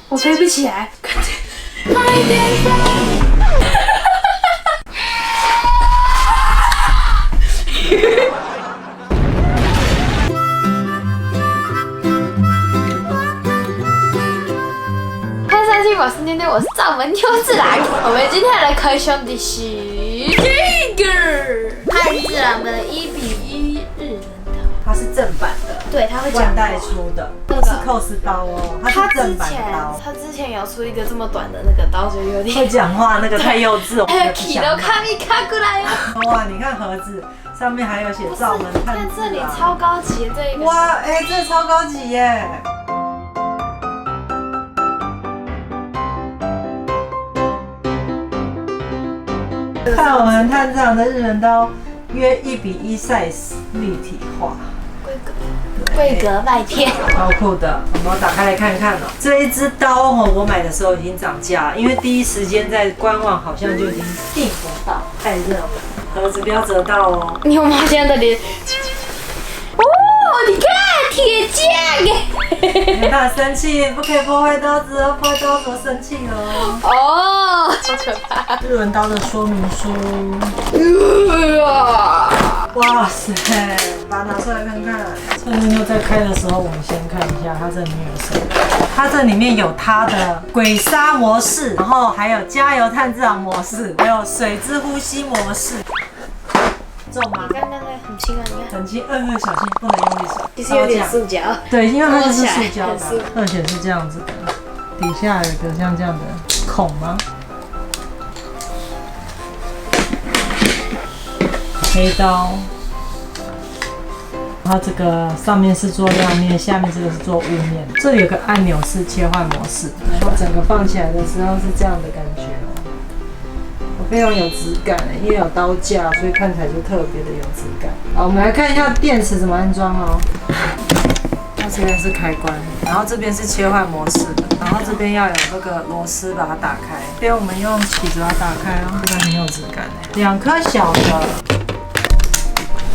我飞不起来。我是妞妞，我是掌门邱子兰。我们今天来开箱的是这个汉字郎的1:1日轮刀，它是正版的，对，它会讲万代出的，不是 cos 刀哦，它是正版的刀。他之前有出一个这么短的那个刀，就有点会讲话，那个太幼稚了。还有 Kilo 卡米卡过来哦。哇，你看盒子上面还有写罩门汉字，看这里超高级的这一个。哇，哎，这超高级耶！看我们探长的日轮刀约1:1 size 立体化，规格卖天，超酷的。我们打开来看看哦。这一支刀哦，我买的时候已经涨价了，因为第一时间在官网好像就已经订不到，太热了。盒子不要折到哦。你有发现这里？哦，你看铁匠耶！你看生气，不可以破坏刀子哦，破坏刀子我生气哦。哦，好可怕！日轮刀的说明书。哇塞，把它拿出来看看。趁妞在开的时候，我们先看一下它这里面有什么。它这里面有它的鬼杀模式，然后还有加油炭治郎模式，还有水之呼吸模式。重吗？刚刚那很轻啊，你看。很轻，小心，不能用力手。其实有点塑胶。对，因为它就是塑胶的，而且是这样子的，底下有个像这样的孔吗？黑刀，它这个上面是做亮面，下面这个是做雾面。这里有个按钮是切换模式，然后整个放起来的时候是这样的感觉哦，非常有质感，因为有刀架，所以看起来就特别的有质感。好，我们来看一下电池怎么安装哦。它这边是开关，然后这边是切换模式的，然后这边要有这个螺丝把它打开。这边我们用起子把它打开哦，这个很有质感。2颗小的，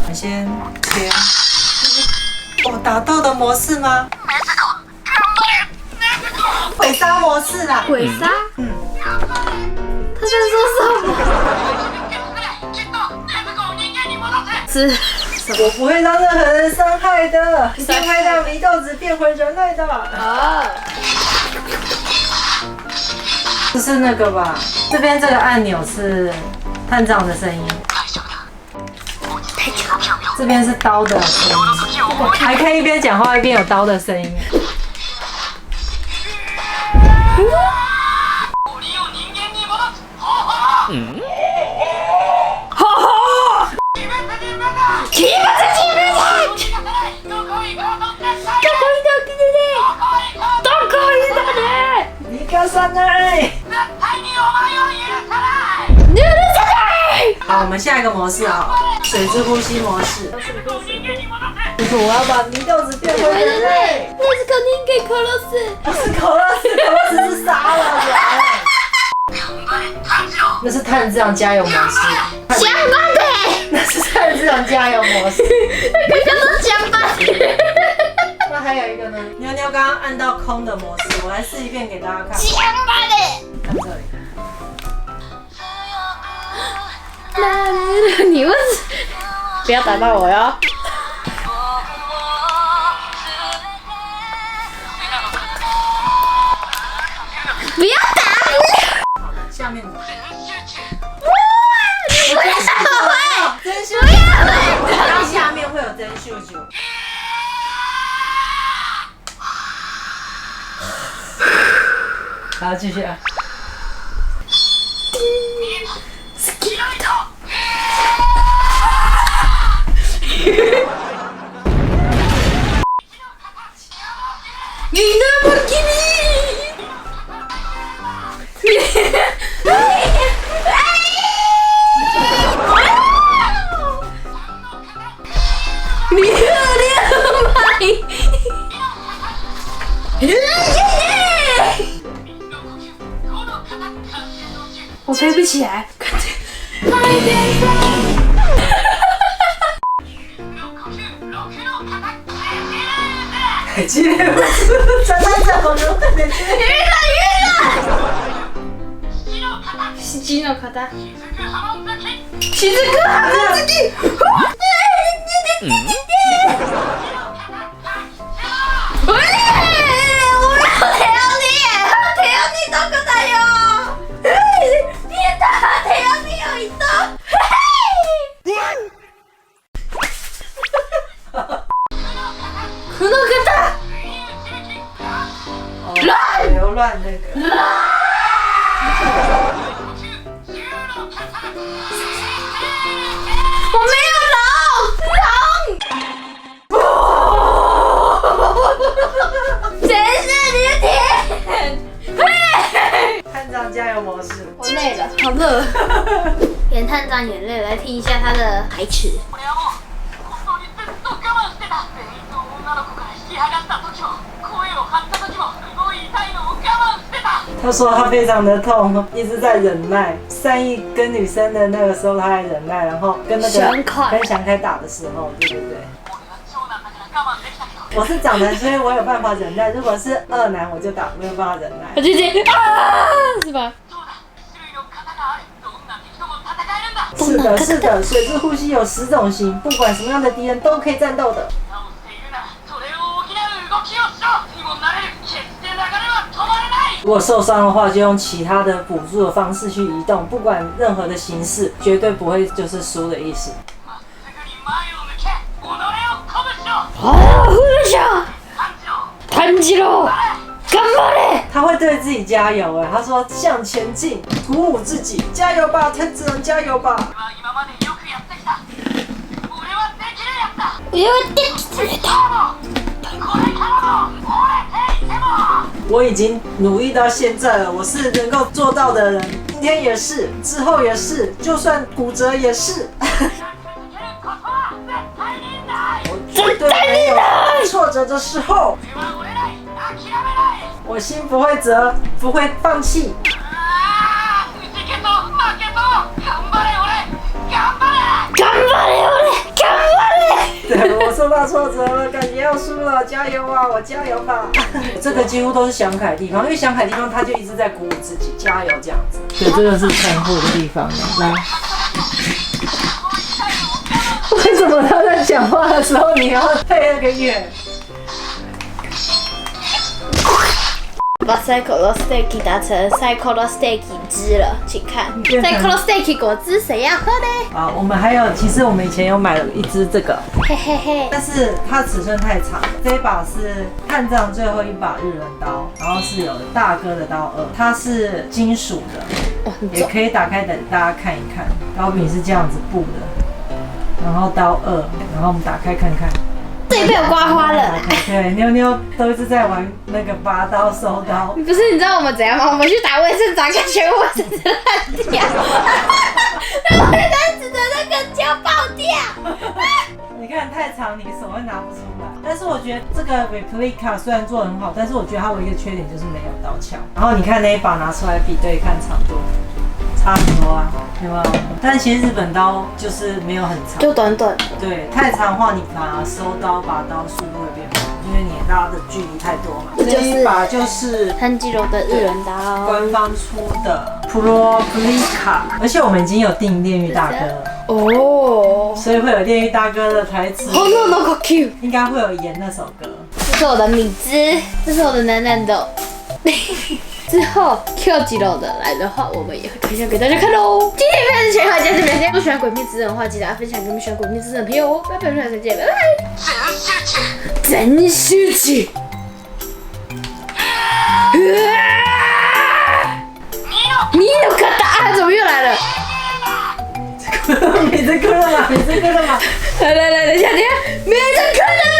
我们先切。哦，打斗的模式吗？鬼杀模式啦。鬼杀？嗯。他在说什么？是。我不会让任何人伤害的，一定会让祢豆子变回人类的。啊！这是那个吧？这边这个按钮是探长的声音，这边是刀的声音，还可以一边讲话一边有刀的声音。嗯。好，我们下一个模式啊，水之呼吸模式。就是我要把祢豆子变回人类。那是肯定给可乐斯，不是可乐斯，可乐斯是杀了人。那是炭治郎加油模式。相反的。那是炭治郎加油模式。刚刚都相反。那还有一个呢？妞妞刚刚按到空的模式，我来试一遍给大家看。相反的。看这里。你问，不要打到我哟！不要打！下面。哇！你为什么会？真秀！不要！然后下面会有真秀秀。好，继续啊。你那么给你可怜吗？我飞不起来，激烈不是，站在这好像快点去。七の方。雫浜月。流乱那个。我没有龙，谁是你的天？探长加油模式。我累了，好热。连探长也累了，来听一下他的台词。他说他非常的痛，一直在忍耐。善意跟女生的那个时候他还忍耐，然后跟那个跟祥凯打的时候，对对对。我是长男，所以我有办法忍耐。如果是二男，我就没有办法忍耐。我直接啊，是吧？是的，是的，水之呼吸有10种型，不管什么样的敌人都可以战斗的。如果受伤的话，就用其他的辅助的方式去移动，不管任何的形式，绝对不会就是输的意思。炭治郎，頑張れ！他会对自己加油哎，他说向前进，鼓舞自己，加油吧，炭治郎，加油吧！我已经努力到现在了，我是能够做到的人，今天也是，之后也是，就算骨折也是。我绝对没有挫折的时候，我心不会折，不会放弃。对，我受到挫折了，感觉要输了，加油啊，我加油吧。这个几乎都是祥凯的地方，因为祥凯的地方他就一直在鼓舞自己，加油这样子。对，这个是残酷的地方。来，为什么他在讲话的时候你要配那个乐？把 Cyclo Steak 打成 Cyclo Steak 汁了，请看 Cyclo Steak 果汁谁要喝呢？啊，我们还有，其实我们以前有买了一支这个，嘿嘿嘿，但是它尺寸太长。这一把是探长最后一把日轮刀，然后是有大哥的刀2，它是金属的，也可以打开等大家看一看。刀柄是这样子布的，然后刀2，然后我们打开看看。这里被我刮花了。对，妞妞都一直在玩那个拔刀收刀。不是，你知道我们怎样吗？我们去打卫生纸，看全部卫生纸烂掉，那卫生纸的那个胶爆掉。你看太长，你手会拿不出来。但是我觉得这个 replica 虽然做得很好，但是我觉得它有一个缺点就是没有刀鞘。然后你看那一把拿出来比对看长度。差很多啊，有没有？但其实日本刀就是没有很长，就短短的。对，太长的话，你反而收刀拔刀速度会变慢，因为你拉的距离太多嘛。这一把就是炭治郎的日轮刀，官方出的 Replica， 而且我们已经有订炼狱大哥了哦，所以会有炼狱大哥的台词，应该会有演那首歌。这是我的米汁，这是我的男男豆。之后 Q 肌肉的来的话，我们也会分享给大家看喽。今天片子前话，今天这边如果喜欢《鬼灭之刃》的话，记得要分享给我们喜欢《鬼灭之刃》的朋友哦。拜拜，下次见，拜拜。真集中。你の方啊，怎么又来了？你这哭了吗？你这哭了吗？来，等一下，没人哭了。